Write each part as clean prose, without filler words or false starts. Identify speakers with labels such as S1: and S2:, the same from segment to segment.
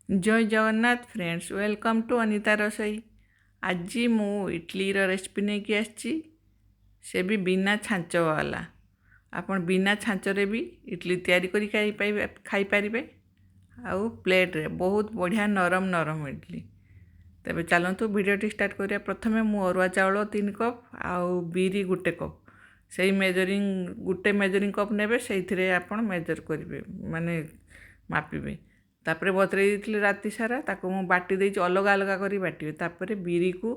S1: जय Jagannath friends, welcome to Anita Rasoi. आज मु इडलीर रेसिपी नहीं कि आसी, से भी बिना छांच वाला। आपन बिना छांचरे भी इडली तैयारी करी खाई पारिबे। आउ प्लेट रे बहुत बढ़िया नरम नरम इडली। तबे चलतु वीडियो स्टार्ट करिया। प्रथमे मु अरुआ चाउल 3 कप आउ बीरी 1 कप से गोटे मेजरिंग कप नेबे, से आपन मेजर करेंगे माने मापिबे। तापर बतरे देती राति सारा ताको मु बाटी देछि, अलग अलग करी बाटिबे। तापर बीरी को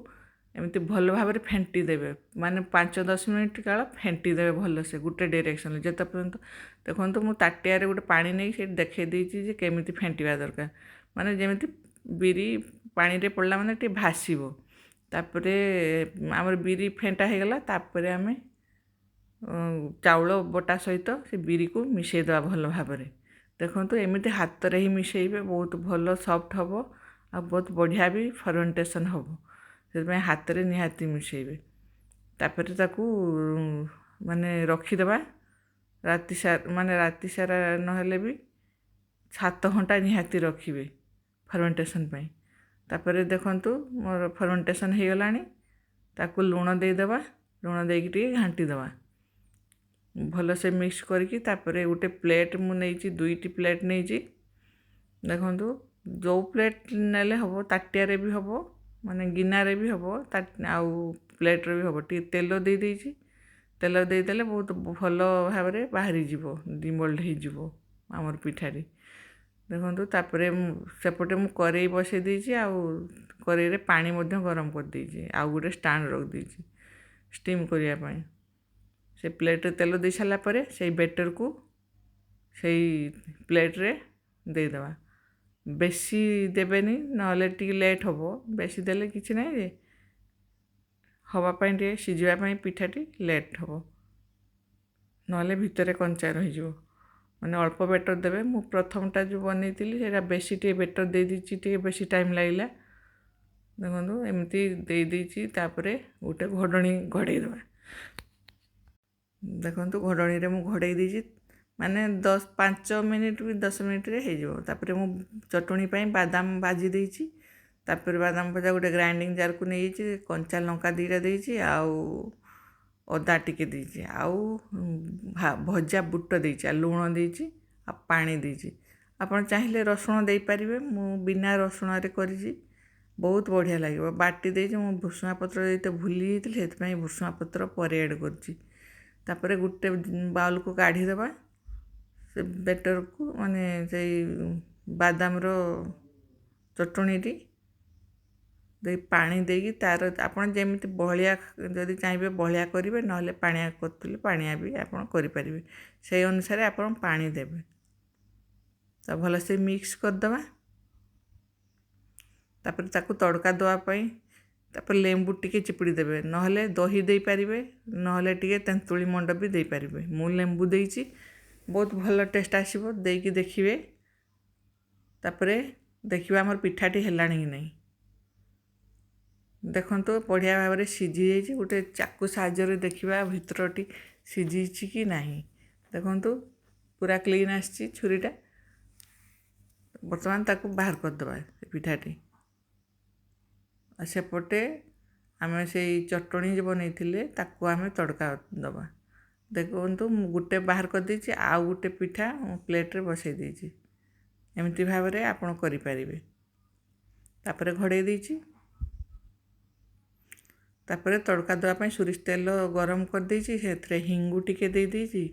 S1: एमती भल भाव फेंटी देबे, माने 5-10 मिनिट काल फेंटी देबे भल से गोटे डायरेक्शन जत पर्यंत। देखो मु ताटिया रे गोटे पानी नहीं से देखे देछि जे केमिति फेंटिबा दरकार, माने जेमिति बीरी पानी रे पड़ला माने टे भासीबो। तापर हमर बीरी फेंटा हे गला। तापर आमे चाउल बटा सहित से बीरी को मिसई देवा भल भाव। देखो एमती हाथ रे ही मिसईबे, बहुत भल सॉफ्ट हम आ बहुत बढ़िया भी फर्मेंटेशन हम। से हाथ रे निहाती मिसईबे। तापर ताकू माने रखीदेवा राति सारा, माने राति सारा नहेले भी 7 घंटा निहाती रखिबे फर्मेंटेशन पाई। तापर देखंतु मोर फर्मेंटेशन हो गलानी। ताकू लूण दे देबा, लूण देकी टिके घांटी देबा भल से मिक्स करके। तापर गोटे प्लेट मु नहीं 2टी प्लेट नहीं। देखो जो प्लेट नेले हम, ताटिया रे भी हम, माने गिना रे भी हम, आउ प्लेट रे भी हम। टी तेल दे देछि, तेल दे देले बहुत भल भाव रे बाहरी जीवो, डिमोल्ड हो जीवो हमर पिठारी। देखो तापर सेपटे मु करेई बसई देछि, आउ करेई रे पानी मध्य गरम कर देछि, आउ गोटे स्टैंड रख देछि स्टीम करिया पई। से प्लेट रे तेल दे सारा पर से बेटर को से प्लेट रे दे देवा। बेसी देबेनी नले टी लेट होबो, बेसी देले किछि नै जे हवा पाई टे सिझिबा पाई पिठाटी लेट होबो, नले भितरे कंचा रहि जो। माने अल्प बेटर देबे। मु प्रथमटा जो बनैतिली सेटा बेसी टे बेटर दे दिछि, टे बेसी टाइम लागिला। देखो एमती दे दिछि। तापर गोटे घोडणी घोड़े देबा। देखो घोड़णी रे मु घोड़े दीजिए, माने 5 मिनिट भी 10 मिनिट रे हो। तापर मु चटणी पाई बादाम भाजी देछि। तापर बादाम भजा गोटे ग्राइंडिंग जार को नहीं, कंचा लंका 2टा देछि, आउ अदा टिके देछि, आउ भजा बुट देछि, लूण देछि, आ पानी देछि। आपन चाहिले रसुण दे पारिबे, मु बिना रसुण रे करिछि, बहुत बढ़िया लागिबो। बाटी देछि, मु भुसुंगा पत्र देते भूली जेतिल, सेत पई भुसुंगा पत्र पर ऐड करछि। तापर गोटे बाउल को काढ़ी देबा, से बेटर को माने से बादाम रो चटणी दे पानी देगी। तार आपन जेमिति बहलिया जदि चाहिए बहलिया करेंगे, ना पानिया करथिले पानिया भी आपन करि परिबे। से अनुसार आपन पानी देबे। तो भल से मिक्स कर दबा। तापर ताकू तड़का दवा पाई तापर लेंबू टिके चिपुड़ी देबे, नहले दही दे पारिबे, नहले टिके तेंतुली मंड भी दे पारिबे। मु लेंबू देछि, बहुत भल टेस्ट आसीबो। देकी देखिबे, तापर देखिबा हमर पिठाटी हेलाणी कि नहीं। देखो बढ़िया भाव में सीझी जाइए। गोटे चाकू साहाय्य देखा भितरटी सीझी कि नहीं। देखो पूरा क्लीन आसी छुरीटा। बर्तमान ताकू बाहर करदे पिठाटी। सेपटे आम से चटणी जो बनई ताकू आम तड़का दबा। देखो गोटे बाहर कर देछि, आउ गोटे पिठा प्लेट रे बसई देछि। एमती भाव में आपन करि परिबे। तापर घोड़े देछि। तापर तड़का देवाई सोरिष तेल गरम कर देछि, से हिंगू टिके दे देछि,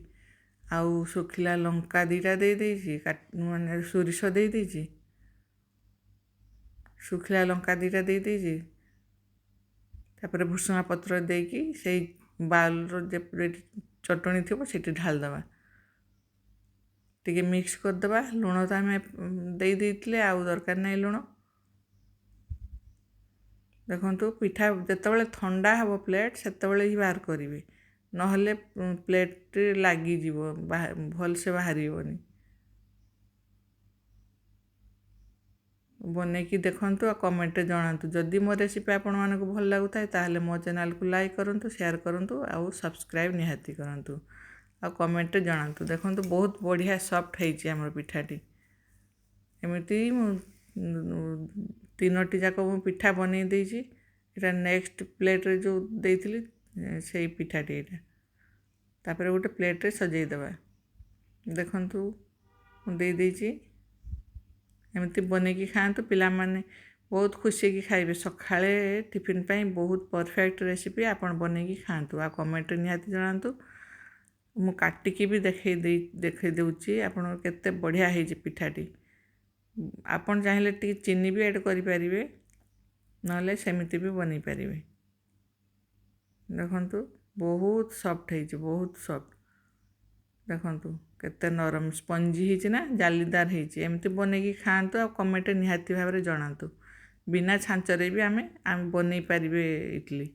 S1: आउ सुखिला लंका 2टा दे देछि, माने सोरिष दे देछि, सुखिला लंका 2टा दे देछि। तापर भुसुंगा पत्र देकी से बाउल रो जे चटणी थिबो सेठी ढाल देबा। टिके मिक्स कर देबा। लूण तो आम दे देथिले, आउ दरकार नै लूण। देखो पिठा जितेबाला ठंडा हम प्लेट से ही बाहर करेंगे, नहले प्लेट लगी भल से बाहर बनईकी देखु। कमेंट जनातु जदि मो रेसिपी आपण मानक भल लगुता है, मो चैनल को लाइक करूँ, शेयर करूँ, आउ सब्सक्राइब निहाती करूँ, आ कमेंट जनातु। देखो बहुत बढ़िया सॉफ्ट है हमर पिठाटी। एमती ତିନୋଟି ଯାକ ମୁଁ ପିଠା ବନେଇ ଦେଇଛି। ଏଇଟା ନେକ୍ସଟ ପ୍ଲେଟ୍ରେ ଯେଉଁ ଦେଇଥିଲି ସେଇ ପିଠାଟି ଏଇଟା। ତାପରେ ଗୋଟେ ପ୍ଲେଟ୍ରେ ସଜେଇ ଦେବା। ଦେଖନ୍ତୁ ମୁଁ ଦେଇଛି। ଏମିତି ବନେଇକି ଖାଆନ୍ତୁ, ପିଲାମାନେ ବହୁତ ଖୁସି ହେଇକି ଖାଇବେ। ସକାଳେ ଟିଫିନ୍ ପାଇଁ ବହୁତ ପରଫେକ୍ଟ ରେସିପି। ଆପଣ ବନେଇକି ଖାଆନ୍ତୁ ଆଉ କମେଣ୍ଟରେ ନିହାତି ଜଣାନ୍ତୁ। ମୁଁ କାଟିକି ବି ଦେଖେଇ ଦେଉଛି ଆପଣଙ୍କର କେତେ ବଢ଼ିଆ ହେଇଛି ପିଠାଟି। ଆପଣ ଚାହିଁଲେ ଟିକେ ଚିନି ବି ଆଡ଼୍ କରିପାରିବେ, ନହେଲେ ସେମିତି ବି ବନେଇ ପାରିବେ। ଦେଖନ୍ତୁ ବହୁତ ସଫ୍ଟ ହେଇଛି, ବହୁତ ସଫ୍ଟ। ଦେଖନ୍ତୁ କେତେ ନରମ ସ୍ପଞ୍ଜି ହେଇଛି ନା, ଜାଲିଦାର ହେଇଛି। ଏମିତି ବନେଇକି ଖାଆନ୍ତୁ ଆଉ କମେଣ୍ଟରେ ନିହାତି ଭାବରେ ଜଣାନ୍ତୁ। ବିନା ଛାଞ୍ଚରେ ବି ଆମେ ବନେଇ ପାରିବେ ଇଟିଲି।